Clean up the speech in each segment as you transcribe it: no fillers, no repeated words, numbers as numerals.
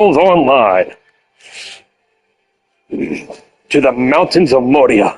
Online to the mountains of Moria.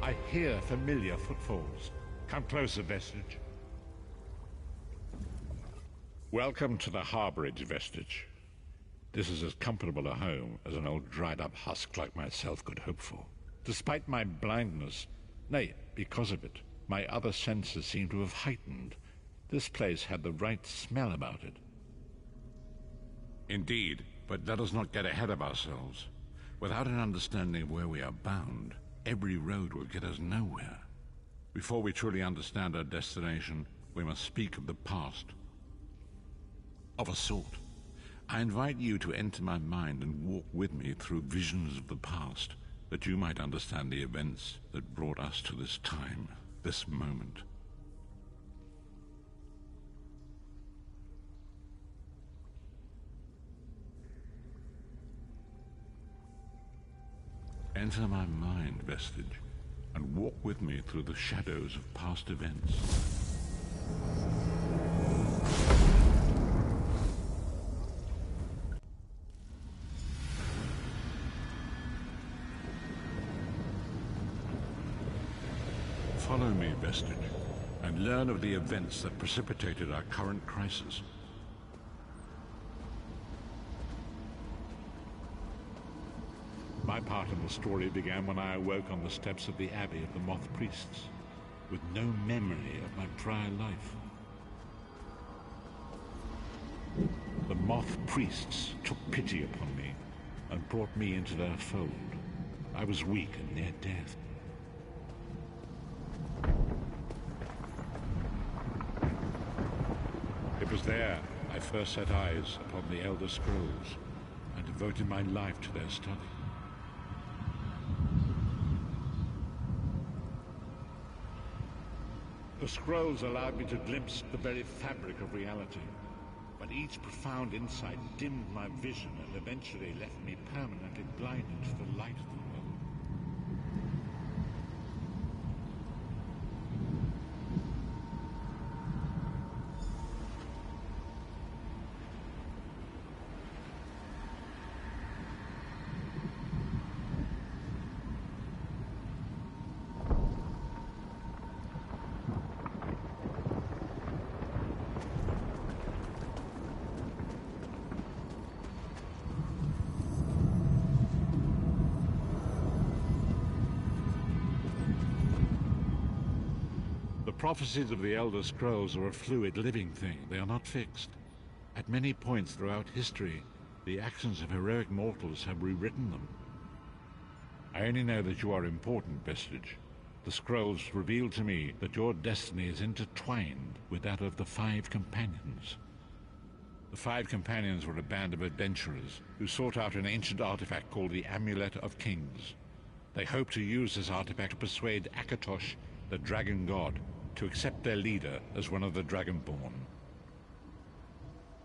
I hear familiar footfalls. Come closer, Vestige. Welcome to the harborage, Vestige. This is as comfortable a home as an old dried-up husk like myself could hope for. Despite my blindness, nay, because of it, my other senses seem to have heightened. This place had the right smell about it. Indeed, but let us not get ahead of ourselves. Without an understanding of where we are bound, every road will get us nowhere. Before we truly understand our destination, we must speak of the past. Of a sort. I invite you to enter my mind and walk with me through visions of the past, that you might understand the events that brought us to this time, this moment. Enter my mind, Vestige, and walk with me through the shadows of past events. Follow me, Vestige, and learn of the events that precipitated our current crisis. My part in the story began when I awoke on the steps of the Abbey of the Moth Priests, with no memory of my prior life. The Moth Priests took pity upon me and brought me into their fold. I was weak and near death. It was there I first set eyes upon the Elder Scrolls and devoted my life to their study. The scrolls allowed me to glimpse the very fabric of reality, but each profound insight dimmed my vision and eventually left me permanently blinded to the light of the world. The prophecies of the Elder Scrolls are a fluid, living thing. They are not fixed. At many points throughout history, the actions of heroic mortals have rewritten them. I only know that you are important, Vestige. The scrolls reveal to me that your destiny is intertwined with that of the Five Companions. The Five Companions were a band of adventurers who sought out an ancient artifact called the Amulet of Kings. They hoped to use this artifact to persuade Akatosh the Dragon God, to accept their leader as one of the Dragonborn.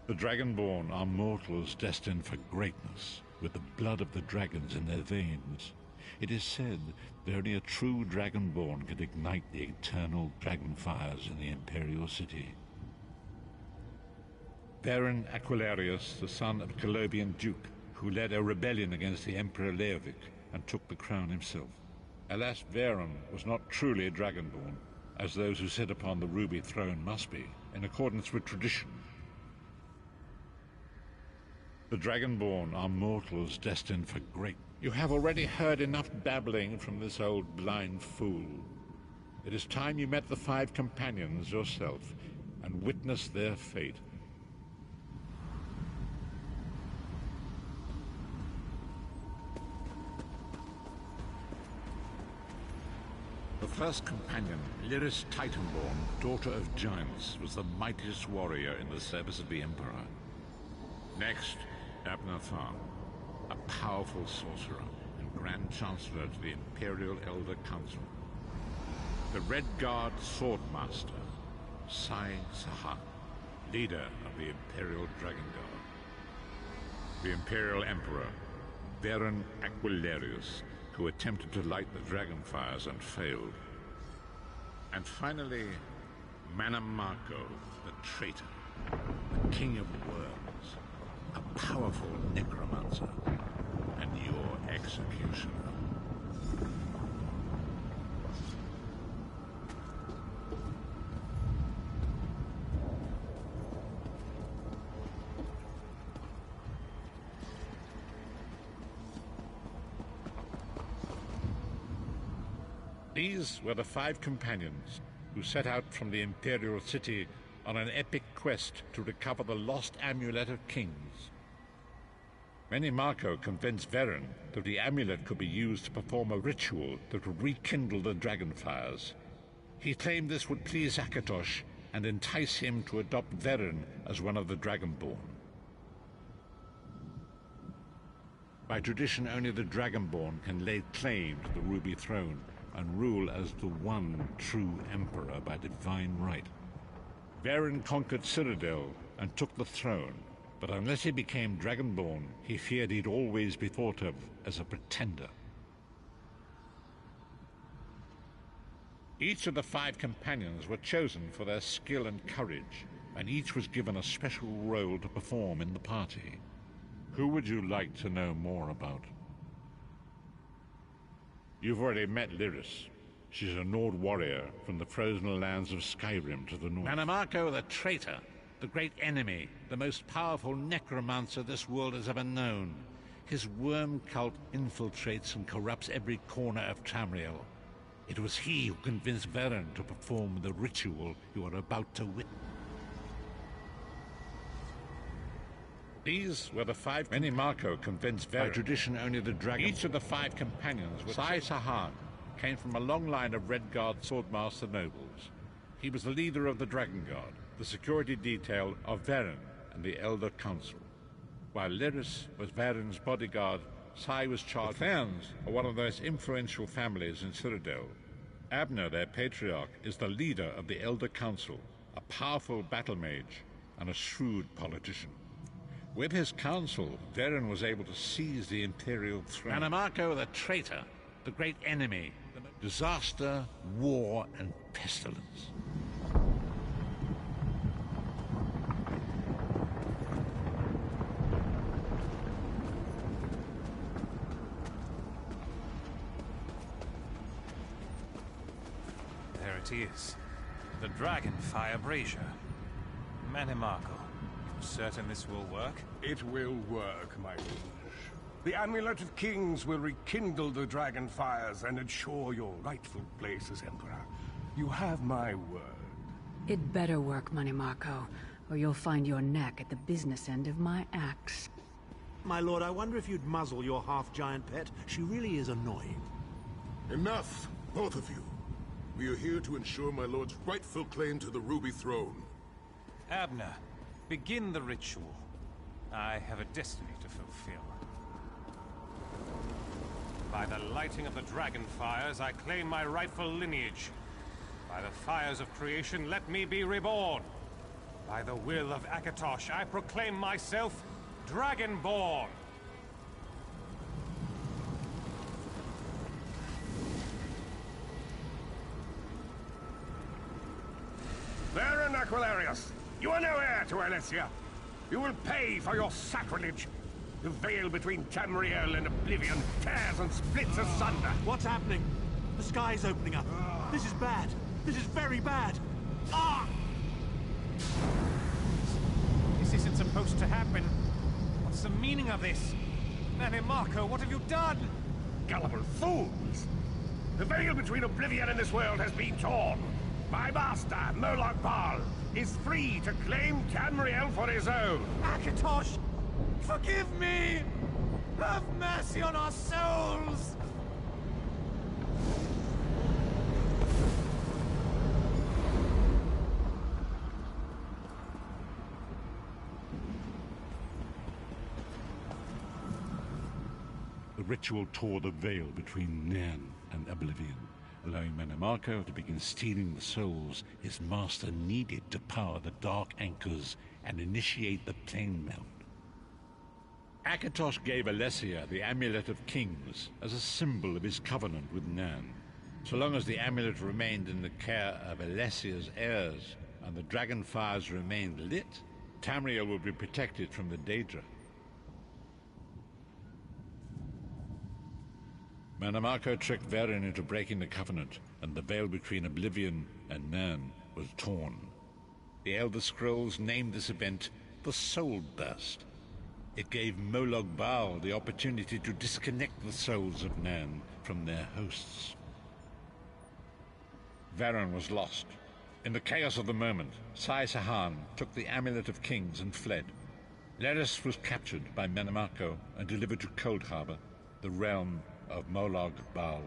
The Dragonborn are mortals destined for greatness, with the blood of the dragons in their veins. It is said that only a true Dragonborn can ignite the eternal dragon fires in the Imperial City. Baron Aquilarius, the son of Colobian Duke, who led a rebellion against the Emperor Leovic and took the crown himself. Alas, Varen was not truly a Dragonborn, as those who sit upon the ruby throne must be, in accordance with tradition. The Dragonborn are mortals destined for great. You have already heard enough babbling from this old blind fool. It is time you met the 5 companions yourself and witnessed their fate. The first companion, Lyris Titanborn, daughter of giants, was the mightiest warrior in the service of the Emperor. Next, Abner Tharn, a powerful sorcerer and Grand Chancellor to the Imperial Elder Council. The Red Guard Swordmaster, Sai Sahan, leader of the Imperial Dragon Guard. The Imperial Emperor, Baron Aquilarius, who attempted to light the dragon fires and failed. And finally, Mannimarco, the traitor, the king of worms, a powerful necromancer, and your executioner. These were the 5 companions who set out from the Imperial City on an epic quest to recover the lost Amulet of Kings. Mannimarco convinced Varen that the amulet could be used to perform a ritual that would rekindle the dragon fires. He claimed this would please Akatosh and entice him to adopt Varen as one of the Dragonborn. By tradition, only the Dragonborn can lay claim to the Ruby Throne and rule as the one true Emperor by divine right. Varen conquered Cyrodiil and took the throne, but unless he became Dragonborn, he feared he'd always be thought of as a pretender. Each of the 5 companions were chosen for their skill and courage, and each was given a special role to perform in the party. Who would you like to know more about? You've already met Lyris. She's a Nord warrior from the frozen lands of Skyrim to the north. Mannimarco the traitor, the great enemy, the most powerful necromancer this world has ever known. His worm cult infiltrates and corrupts every corner of Tamriel. It was he who convinced Varen to perform the ritual you are about to witness. These were the 5 Mannimarco convinced Varen. By tradition, only the dragon. Each of the 5 companions was Sai Sahan, came from a long line of Red Guard Swordmaster nobles. He was the leader of the Dragon Guard, the security detail of Varen and the Elder Council. While Lyris was Varen's bodyguard, Sai was charged. The clans are one of the most influential families in Cyrodiil. Abner, their patriarch, is the leader of the Elder Council, a powerful battle mage and a shrewd politician. With his council, Varen was able to seize the Imperial throne. Mannimarco the traitor, the great enemy, disaster, war, and pestilence. There it is. The Dragonfire Brazier. Mannimarco, you certain this will work? It will work, my liege. The Amulet of Kings will rekindle the dragon fires and ensure your rightful place as Emperor. You have my word. It better work, Mannimarco, or you'll find your neck at the business end of my axe. My lord, I wonder if you'd muzzle your half-giant pet. She really is annoying. Enough, both of you. We are here to ensure my lord's rightful claim to the Ruby Throne. Abner, begin the ritual. I have a destiny to fulfill. By the lighting of the dragon fires, I claim my rightful lineage. By the fires of creation, let me be reborn. By the will of Akatosh, I proclaim myself Dragonborn. Baron Aquilarius, you are no heir to Alessia. You will pay for your sacrilege. The veil between Tamriel and Oblivion tears and splits asunder. What's happening? The sky's opening up. This is bad. This is very bad. Ah! This isn't supposed to happen. What's the meaning of this? Marco, what have you done? Gullible fools! The veil between Oblivion and this world has been torn. My master, Moloch Baal, is free to claim Tamriel for his own. Akatosh, forgive me! Have mercy on our souls! The ritual tore the veil between Nan and Oblivion, allowing Marco to begin stealing the souls his master needed to power the Dark Anchors and initiate the plane melt. Akatosh gave Alessia the Amulet of Kings as a symbol of his covenant with Nan. So long as the amulet remained in the care of Alessia's heirs and the dragon fires remained lit, Tamriel would be protected from the Daedra. Marco tricked Varen into breaking the covenant, and the veil between Oblivion and Nan was torn. The Elder Scrolls named this event the Soul Burst. It gave Moloch Baal the opportunity to disconnect the souls of Nan from their hosts. Varen was lost. In the chaos of the moment, Sai Sahan took the Amulet of Kings and fled. Leris was captured by Marco and delivered to Cold Harbor, the realm of Moloch Baal.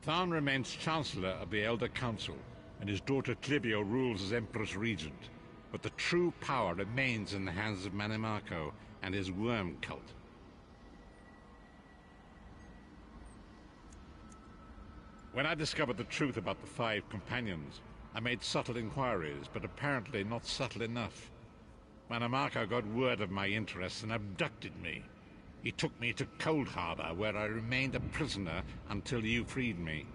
Tharn remains Chancellor of the Elder Council, and his daughter Clivio rules as Empress Regent. But the true power remains in the hands of Marco and his worm cult. When I discovered the truth about the 5 companions, I made subtle inquiries, but apparently not subtle enough. Marco got word of my interests and abducted me. He took me to Cold Harbor, where I remained a prisoner until you freed me.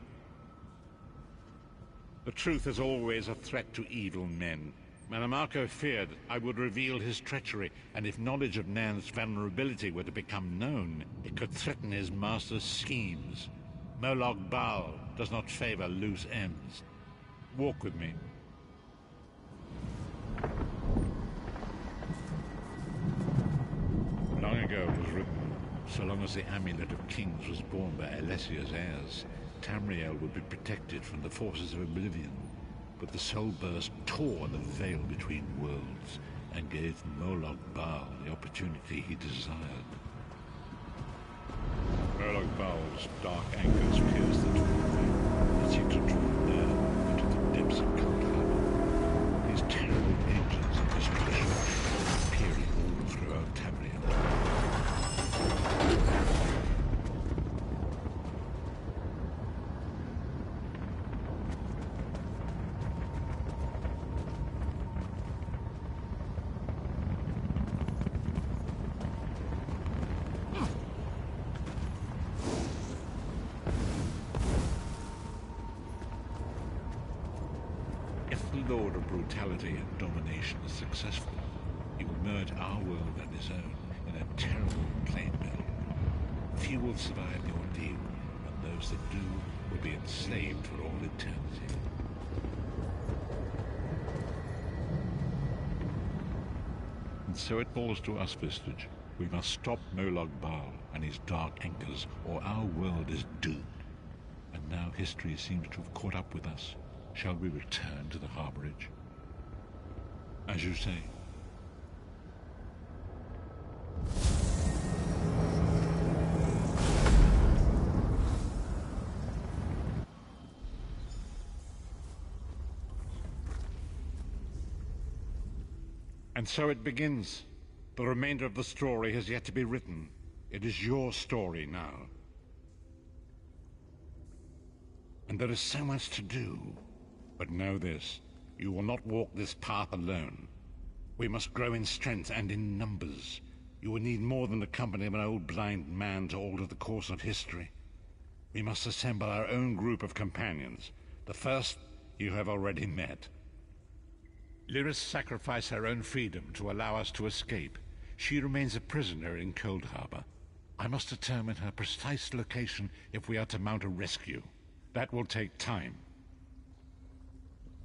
The truth is always a threat to evil men. Marco feared I would reveal his treachery, and if knowledge of Nan's vulnerability were to become known, it could threaten his master's schemes. Moloch Baal does not favor loose ends. Walk with me. Long ago it was written, so long as the Amulet of Kings was borne by Alessia's heirs, Tamriel would be protected from the forces of Oblivion. But the Soul Burst tore the veil between worlds and gave Moloch Baal the opportunity he desired. Murloc Bowl's dark anchors pierce the doorway. It seems to draw near into the depths of Cold Harbor. These terrible engines of destruction appearing all throughout Tamriel. If the Lord of Brutality and Domination is successful, he will merge our world and his own in a terrible plain mill. Few will survive the ordeal, and those that do will be enslaved for all eternity. And so it falls to us, Vestige. We must stop Murloc Baal and his dark anchors, or our world is doomed. And now history seems to have caught up with us. Shall we return to the harborage? As you say. And so it begins. The remainder of the story has yet to be written. It is your story now. And there is so much to do. But know this, you will not walk this path alone. We must grow in strength and in numbers. You will need more than the company of an old blind man to alter the course of history. We must assemble our own group of companions. The first you have already met. Lyris sacrificed her own freedom to allow us to escape. She remains a prisoner in Cold Harbor. I must determine her precise location if we are to mount a rescue. That will take time.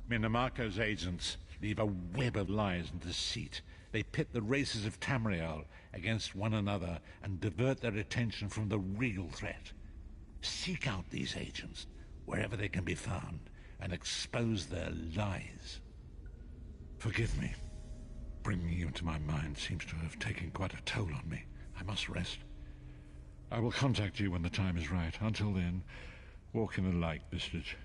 Minimarco's agents leave a web of lies and deceit. They pit the races of Tamriel against one another and divert their attention from the real threat. Seek out these agents, wherever they can be found, and expose their lies. Forgive me. Bringing you into my mind seems to have taken quite a toll on me. I must rest. I will contact you when the time is right. Until then, walk in the light, Vestige.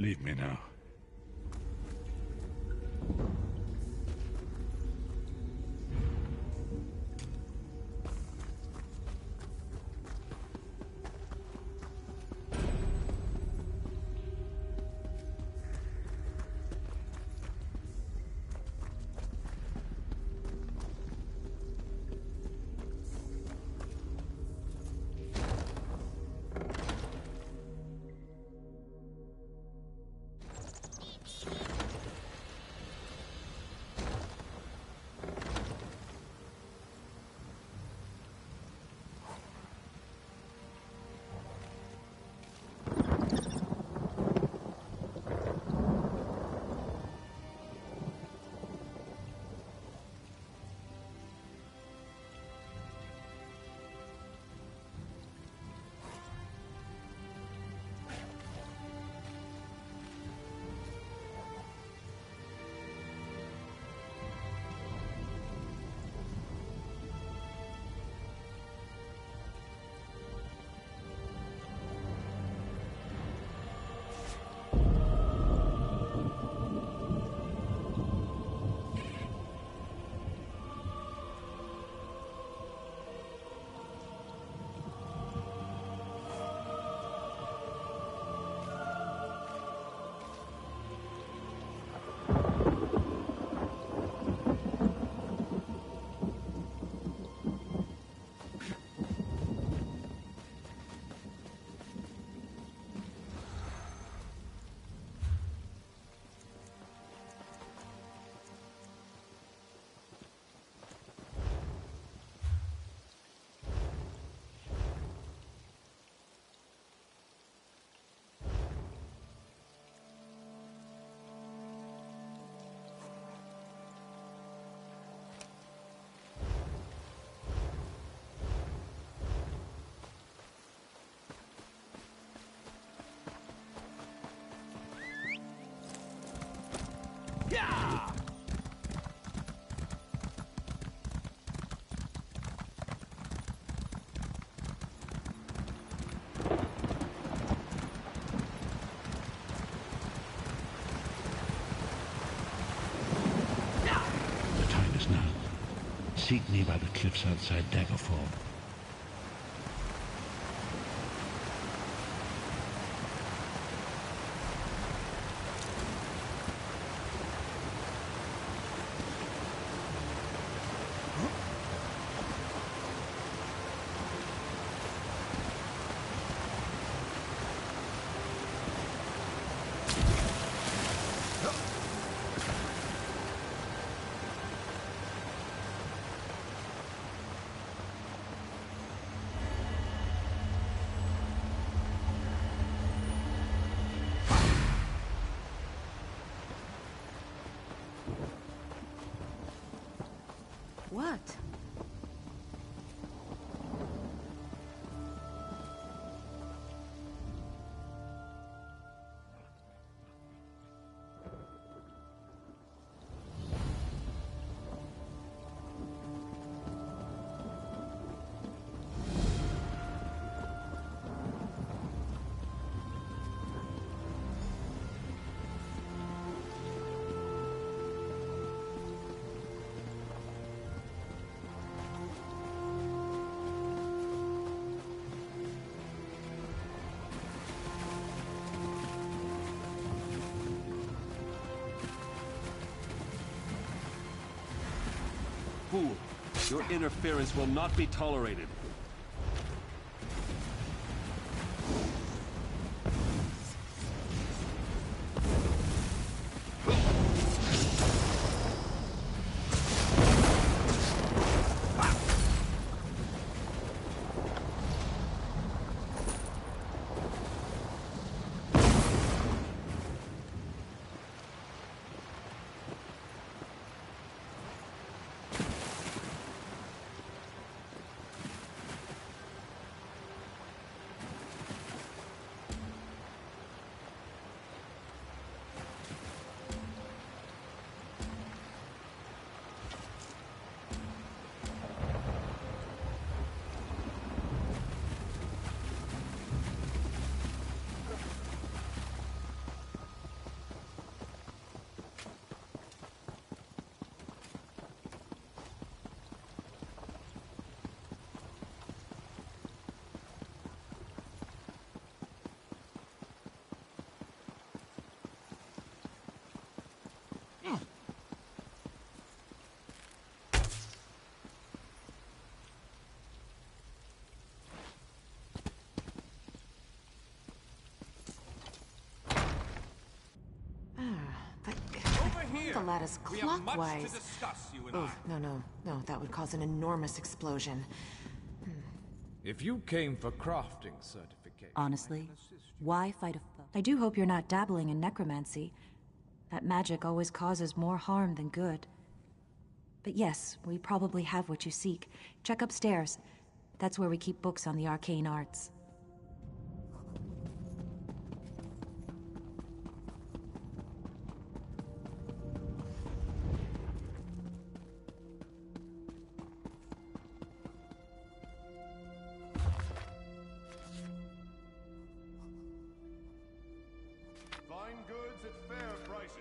Leave me now. The time is now. Seek me by the cliffs outside Daggerfall. What? Fool, your interference will not be tolerated. The lattice We have much to clockwise. discuss, you and Oh, I. no, that would cause an enormous explosion. If you came for crafting certification... Honestly, why fight a foe? I do hope you're not dabbling in necromancy. That magic always causes more harm than good. But yes, we probably have what you seek. Check upstairs. That's where we keep books on the arcane arts. Fine goods at fair prices.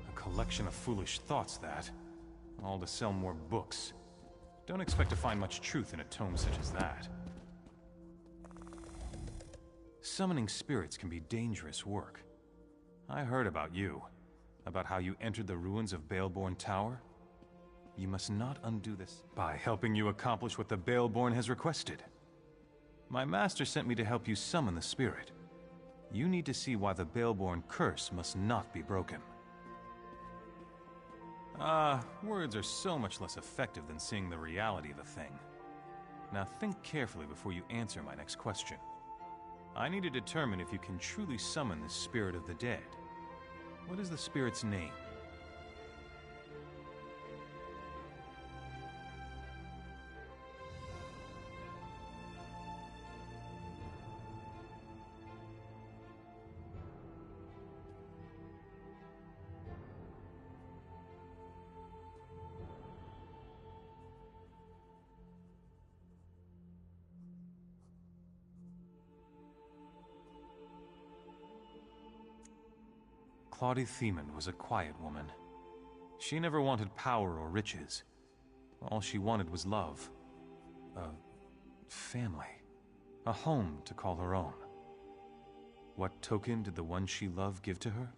A collection of foolish thoughts, that. All to sell more books. Don't expect to find much truth in a tome such as that. Summoning spirits can be dangerous work. I heard about you. About how you entered the ruins of Baleborn Tower. You must not undo this by helping you accomplish what the Baleborn has requested. My master sent me to help you summon the spirit. You need to see why the Baleborn curse must not be broken. Words are so much less effective than seeing the reality of the thing. Now think carefully before you answer my next question. I need to determine if you can truly summon the spirit of the dead. What is the spirit's name? Claudie Thiemann was a quiet woman. She never wanted power or riches. All she wanted was love. A family. A home to call her own. What token did the one she loved give to her?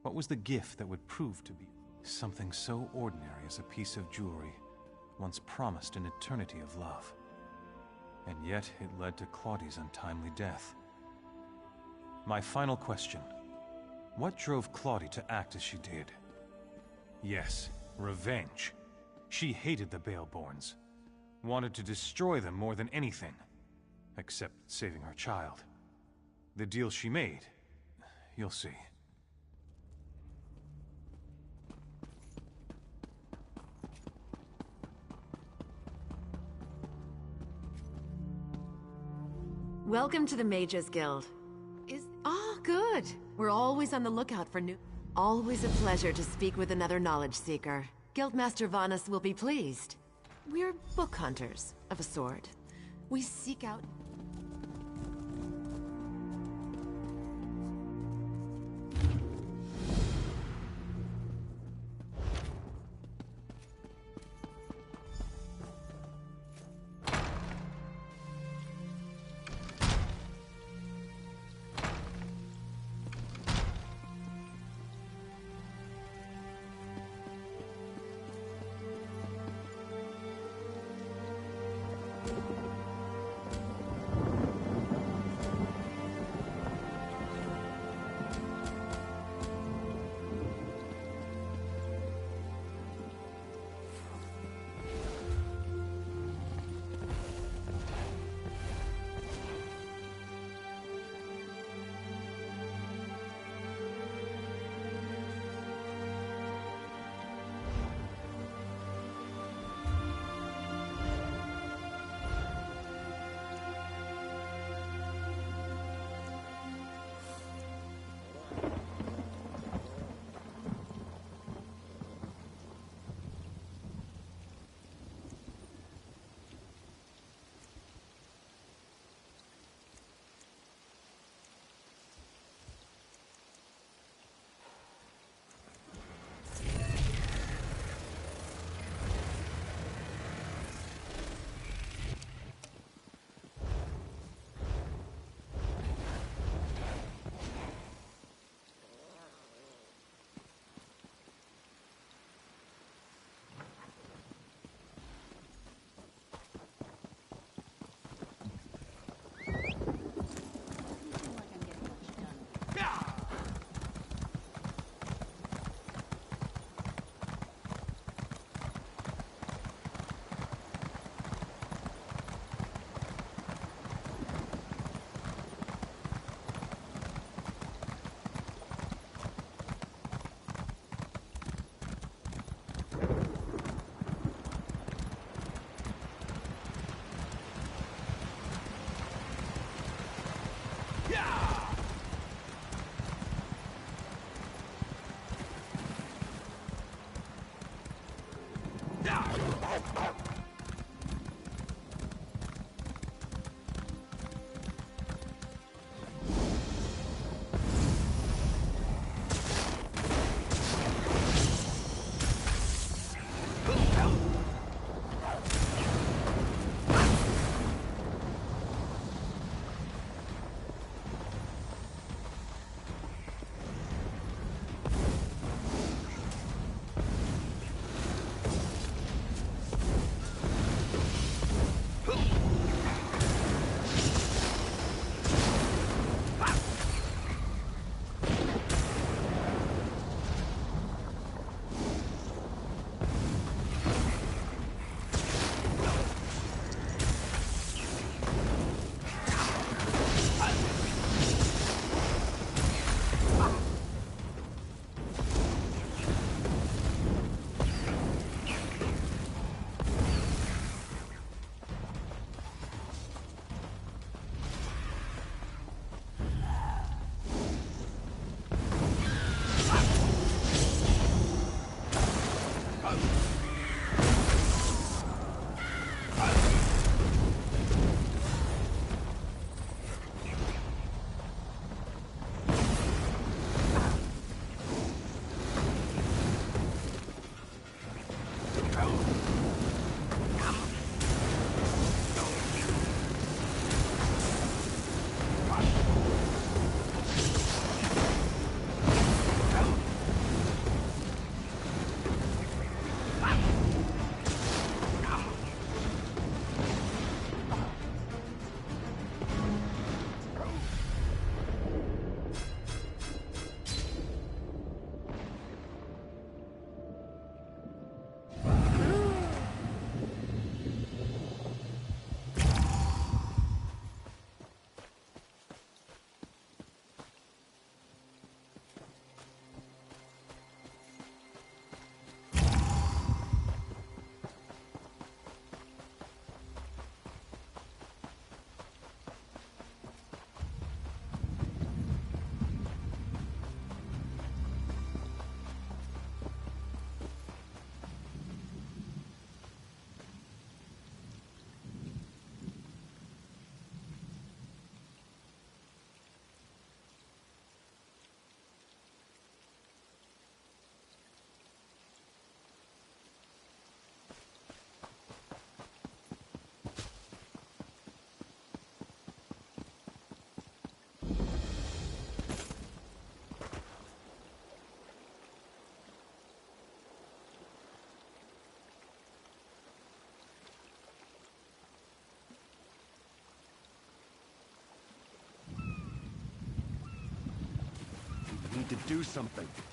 What was the gift that would prove to be something so ordinary as a piece of jewelry, once promised an eternity of love? And yet it led to Claudie's untimely death. My final question. What drove Claudie to act as she did? Yes, revenge. She hated the Baleborns. Wanted to destroy them more than anything. Except saving her child. The deal she made, you'll see. Welcome to the Mages Guild. Oh, good. We're always on the lookout for new... Always a pleasure to speak with another knowledge seeker. Guildmaster Vanus will be pleased. We're book hunters, of a sort. We seek out... need to do something.